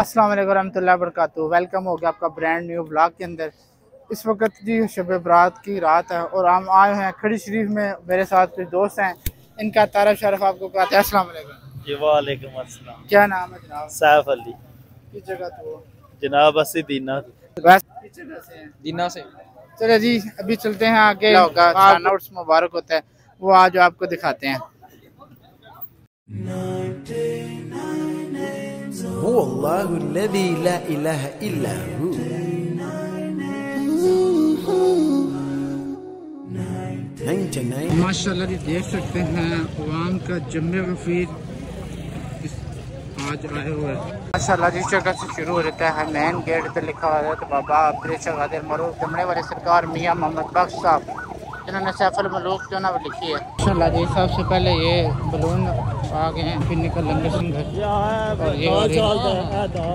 अस्सलाम वालेकुम रहमतुल्लाहि व बरकातुहू। वेलकम हो गया आपका ब्रांड न्यू ब्लॉग के अंदर। इस वक्त जी शब बरात की रात है और हम आए हैं खड़ी शरीफ में। मेरे साथ कुछ दोस्त हैं, इनका तारफ शरफ आपको कहते हैं। अस्सलाम वालेकुम जी वालेकुम अस्सलाम। क्या नाम है जनाब? सैफ अली। किस जगह तो जनाब अस्सी दीना बस किस जगह से हैं? दीना से। चलो जी अभी चलते हैं आगे, होगा आउट्स मुबारक होता है वो आज आपको दिखाते हैं। माशाल्लाह जी देख सकते हैं अवाम का जम्मे वफीर आज आए हुए हैं। माशाल्लाह जिस जगह से शुरू हो जाता है मेन गेट पे लिखा हुआ है तो बाबा प्रेशर मरूफ जमने वाले सरकार मियाँ मोहम्मद बख्श साहब जिन्होंने सैफुल मलूक जो ना वो लिखी है। माशाल्लाह जी सबसे पहले ये बलून आ गए हैं, फिर निकल लंगर संघर और ये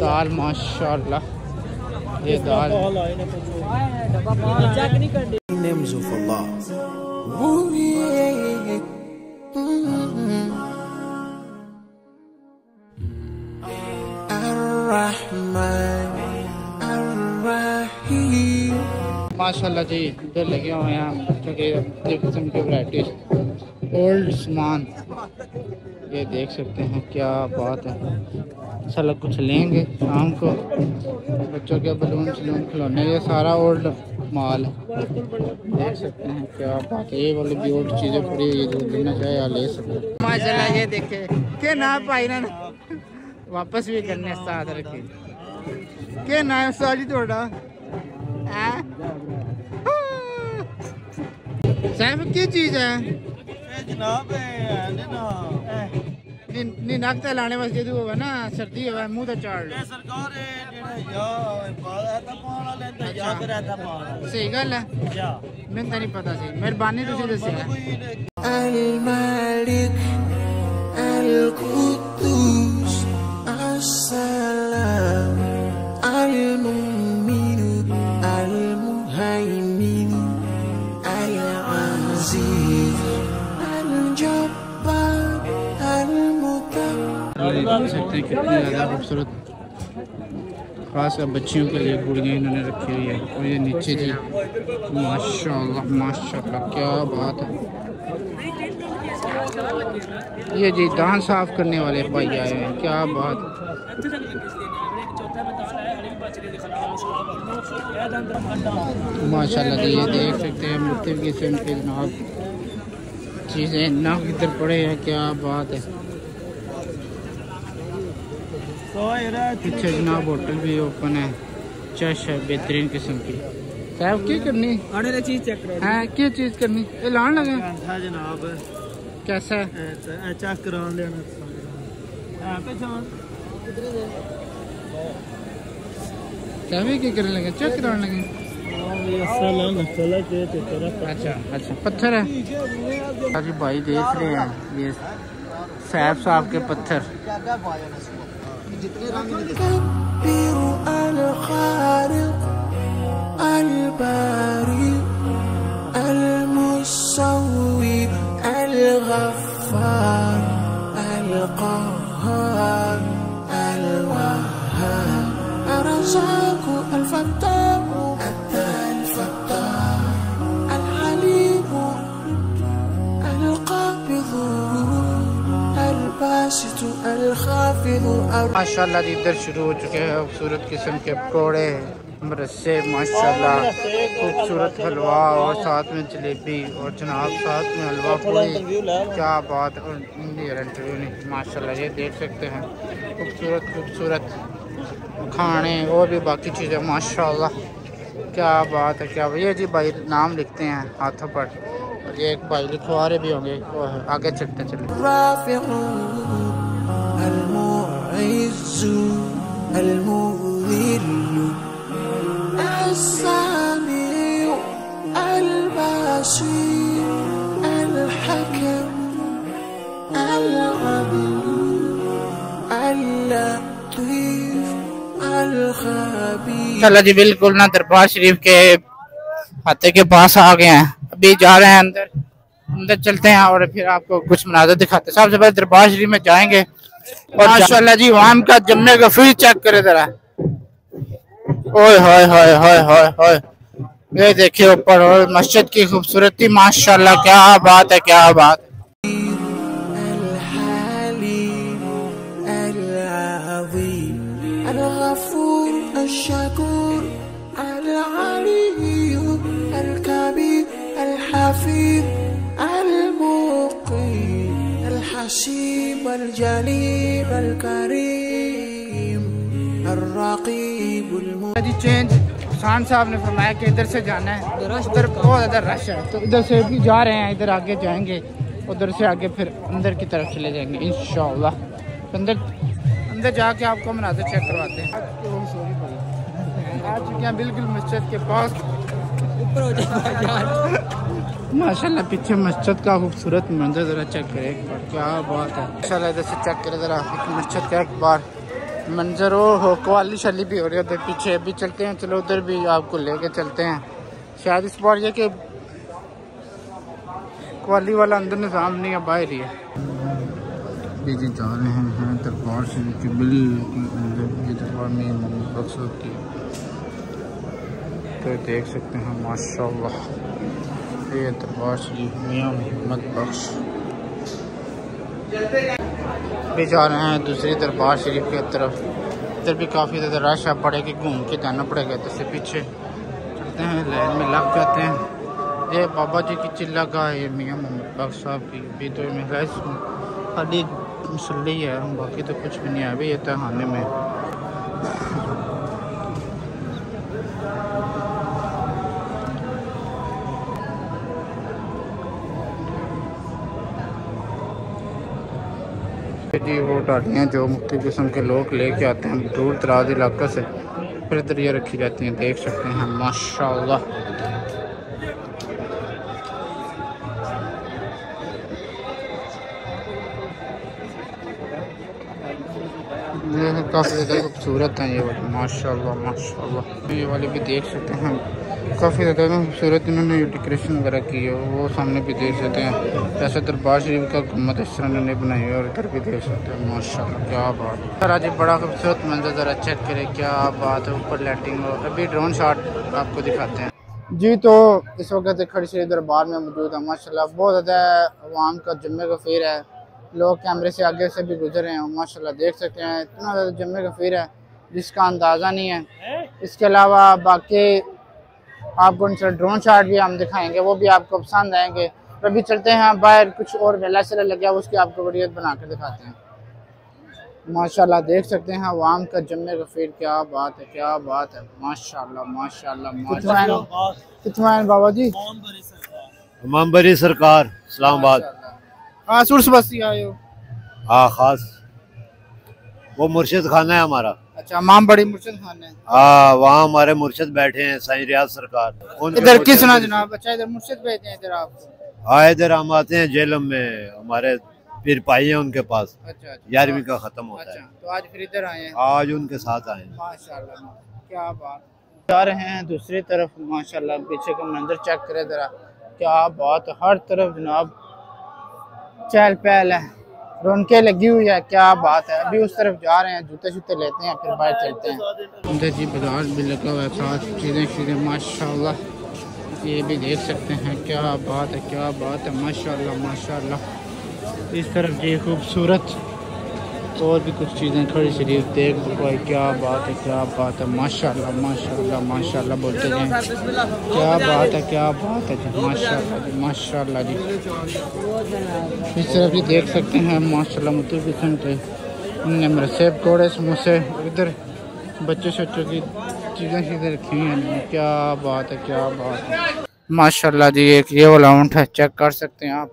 दाल माशाल्लाह ये दाल माशाल्लाह जी इधर लगे हुए हैं बच्चों के किस्म की वैराइटीज ओल्ड सामान ये देख सकते हैं। क्या बात है, चलो कुछ लेंगे शाम को। बच्चों के बलून सलून खिलौने ये सारा ओल्ड माल है, देख सकते हैं। क्या बात है, ये वाली भी ओल्ड चीज़ें पड़ी हुई जो लेना चाहे या ले सकते हैं। माशाल्लाह ये देखे के ना पाई ना वापस भी करने साथ रखे के ना है साजी थोड़ा सैफ की चीज है जनाब नी नक ते लाने वास्ते तो होवे ना सर्दी होवे मुंह ते चाड़ सरकार सही गल है मैंने तो नहीं पता सी मेहरबानी तुसी दस्सिया अल मालिक अल कुद्दूस अस्सलाम अल मुमिन अल मुहैमिन अल अजीज अल जब्बार अल मुतकब्बिर। देख सकते हैं कितनी ज़्यादा खूबसूरत खास बच्चियों के लिए गुड़ियाँ इन्होंने रखी हुई है। और ये नीचे जी माशाल्लाह माशाल्लाह क्या बात है। ये जी दान साफ करने वाले भाई आए हैं, क्या बात है। माशाल्लाह जी ये देख सकते हैं मुख्तलिफ किस्म के जनाब चीज़ें ना इधर पड़े हैं, क्या बात है। पीछे जनाब होटल भी ओपन है, चश है बेहतरीन किस्म की। साहब क्या करनी चीज चेक करो है, क्या चीज करनी ऐलान लगे जनाब कैसा है चेक करा लेना क्या करने लगे चेक कराने लगे। अच्छा अच्छा पत्थर है जी भाई देख रहे हैं ये सैफ साहब के पत्थर। माशाल्लाह जी इधर शुरू हो चुके हैं खूबसूरत किस्म के पकौड़े रस्से माशाल्लाह खूबसूरत हलवा और साथ में जलेबी और जनाब साथ में हलवा पूरी, क्या बात है। इंटरव्यू नहीं माशाल्लाह ये देख सकते हैं खूबसूरत खूबसूरत खाने और भी बाकी चीज़ें माशाल्लाह क्या बात है। क्या ये जी भाई नाम लिखते हैं हाथों पर और ये एक भाई लिखवा रहे भी होंगे, आगे चलते चले। चलो जी बिल्कुल ना दरबार शरीफ के हाथे के पास आ गए हैं, अभी जा रहे हैं अंदर चलते हैं और फिर आपको कुछ मनाज़र दिखाते हैं। सबसे पहले दरबार शरीफ में जाएंगे माशाल्लाह जी वहां का जम्मे का फील चेक करे जरा। ओए होए होए होए होए होए, ये देखिए ऊपर और मस्जिद की खूबसूरती माशाल्लाह, क्या बात है, क्या बात है। जी चेंज खान साहब ने फरमाया कि इधर से जाना है, उधर बहुत ज़्यादा रश है, तो इधर से भी जा रहे हैं, इधर आगे जाएंगे, उधर से आगे फिर अंदर की तरफ चले जाएंगे इंशाअल्लाह। अंदर जाके आपको मनाज़र चेक करवाते हैं। आ चुके हैं बिल्कुल मस्जिद के पास। माशाल्लाह पीछे मस्जिद का खूबसूरत मंजर ज़रा चेक करें एक बार, क्या बात है। माशाल्लाह इधर से चेक करें ज़रा मस्जिद का एक बार मंजर हो, कवाली शाली भी हो रही है उधर पीछे। अभी चलते हैं, चलो उधर भी आपको लेके चलते हैं। शायद इस बार ये कि कवाली वाला अंदर निज़ाम नहीं है, बाहर ही है। जी जा रहे हैं दरबार शरीफ की बिल्कुल दरबार में मकसद की, तो देख सकते हैं माशाल्लाह ये दरबार शरीफ मियां मोहम्मद बख्श। भी जा रहे हैं दूसरी दरबार शरीफ की तरफ, इधर भी काफ़ी ज़्यादा रश है, पड़ेगी घूम के जाना पड़ेगा। इधर से पीछे चलते हैं, लाइन में लग जाते हैं। ये बाबा जी की चिल्ला का है, ये मियां मोहम्मद बख्श साहब की भी तो महज खाली मुसल्ली है, बाकी तो कुछ भी नहीं है। अभी ये तहाने में जी वो टाटियाँ जो मुख्तलिफ किस्म के लोग लेके आते हैं दूर दराज इलाके से, फिर इधर ये रखी जाती हैं, देख सकते हैं माशाल्लाह। ये काफ़ी ज़्यादा खूबसूरत हैं ये वाली माशाल्लाह माशाल्लाह। ये वाली भी देख सकते हैं, काफ़ी ज़्यादा खूबसूरत इन्होंने डेकोरेशन वगैरह की है, वो सामने भी देख सकते हैं। जैसे दरबार शरीफ का गुम्बद इस तरह इन्होंने बनाई है, और इधर भी देख सकते हैं माशाल्लाह, क्या बात है। सर आज बड़ा खूबसूरत मंजर ज़रा चेक करें, क्या बात है। ऊपर लाइटिंग और अभी ड्रोन शॉट आपको दिखाते हैं जी। तो इस वक्त खड़ी शरीफ दरबार में मौजूद है माशाल्लाह, बहुत ज़्यादा अवाम का जुम्मे का फेर है, लोग कैमरे से आगे से भी गुजर रहे हैं माशाल्लाह, देख सकते हैं इतना ज़्यादा जुम्मे का फेर है जिसका अंदाज़ा नहीं है। इसके अलावा बाकी आपको ड्रोन शॉट भी हम दिखाएंगे, वो भी आपको पसंद आएंगे। तो अभी चलते हैं बाहर, कुछ और मेला से लग गया उसकी आपको वीडियो बना कर दिखाते हैं। माशाल्लाह देख सकते हैं अवाम का जुम्मे का फेर, क्या बात है, क्या बात है माशाल्लाह माशाल्लाह माशाल्लाह। कितना बाबा जी? इमाम बरी सरकार इस्लामाबाद। हाँ सुरस बस्ती आए हो? हाँ खास वो मुर्शिद खाना है हमारा। अच्छा इमाम बड़ी मुर्शिद खाना है। हाँ वहाँ हमारे मुर्शिद बैठे हैं साईं रियाज सरकार। इधर किस ना जनाब? अच्छा इधर मुर्शिद बैठे हैं इधर आपको? हाँ इधर हम आते हैं जेलम में, हमारे पीर पाई है उनके पास। अच्छा 11वीं का खत्म होता है। तो आज फिर इधर आए हैं? आज उनके साथ आए हैं माशाल्लाह, क्या बात। जा रहे हैं दूसरी तरफ माशाल्लाह, पीछे का मंजर चेक करें जरा, क्या बात है। हर तरफ जनाब चहल पहल है, रौनकें लगी हुई है, क्या बात है। अभी उस तरफ जा रहे हैं, जूते शूते लेते हैं, फिर बाहर चलते हैं। अंदर जी बाजार भी लगा हुआ है, साथ चीज़ें माशाल्लाह, ये भी देख सकते हैं, क्या बात है, क्या बात है माशाल्लाह माशाल्लाह। इस तरफ जी खूबसूरत और भी कुछ चीज़ें खड़ी शरीफ देख भाई, क्या बात है, क्या बात है माशाल्लाह माशाल्लाह माशाल्लाह बोलते हैं, क्या बात है, क्या बात है जी माशाल्लाह जी माशाल्लाह जी। इस तरफ भी देख सकते हैं माशाल्लाह मुख्तलिफ किस्म के नमर सेब कोड़े समोसे, इधर बच्चों शच्चों की चीज़ें रखी हैं, क्या बात है, क्या बात है माशाल्लाह जी। एक ये वाला ऊँट है, चेक कर सकते हैं आप,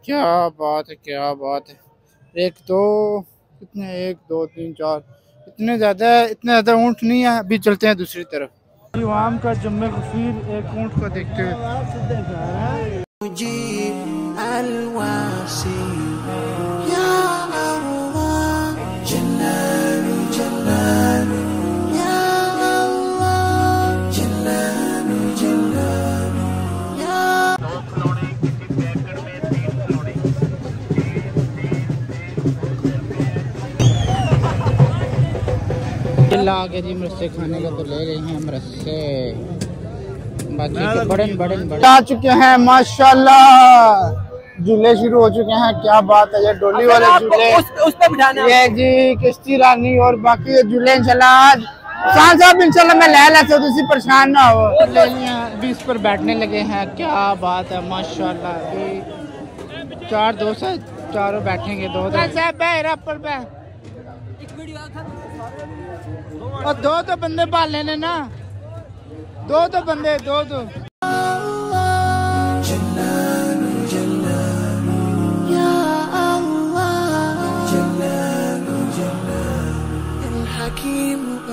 क्या बात है, क्या बात है। एक दो कितने, 1 2 3 4 इतने ज़्यादा ऊँट नहीं है। अभी चलते हैं दूसरी तरफ। इमाम का जुम्मे का फील एक ऊँट को देखते हुए। ला के जी मरसे खाने का तो ले रहे हैं मरसे, बाकी के बड़े आ चुके हैं माशाल्लाह। झूले शुरू हो चुके हैं, क्या बात है। ये डोली वाले झूले उस पे बिठाना ये जी किश्ती रानी और बाकी ये झूले इंशाल्लाह आज शान साहब इंशाल्लाह मैं ले लेते तुसी परेशान ना हो। ले लिया 20 पर बैठने लगे हैं, क्या बात है माशाल्लाह। अभी 4 दोस्त हैं, चारों बैठेंगे। दो और दो तो बंदे पाल लेने ना, दो तो बंदे दो तो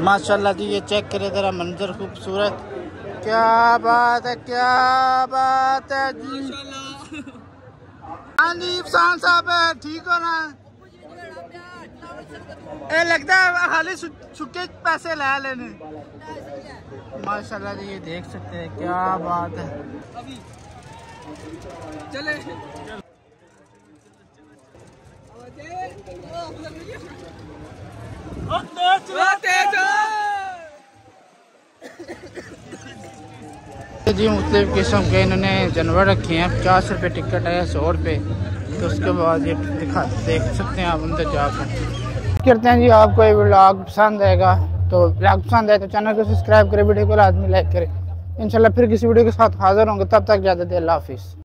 माशाल्लाह जी ये चेक करे जरा मंजर खूबसूरत, क्या बात है, क्या बात है जी। हाँ जी शान साहब ठीक हो ना, ए लगता है खाली छुके पैसे ला लेने। माशाल्लाह जी ये देख सकते हैं, क्या बात है। चले जी मुख्तलिफ किस्म के इन्होंने जानवर रखे हैं। 50 रुपये टिकट है, 100 रुपये। तो उसके बाद ये देख सकते हैं आप अंदर जाकर। करते हैं जी आपको ये व्लॉग पसंद आएगा तो व्लॉग पसंद आए तो चैनल को सब्सक्राइब करें, वीडियो को लाजमी लाइक करें। इंशाल्लाह फिर किसी वीडियो के साथ हाजिर होंगे, तब तक इजाज़त दें, अल्लाह हाफिज़।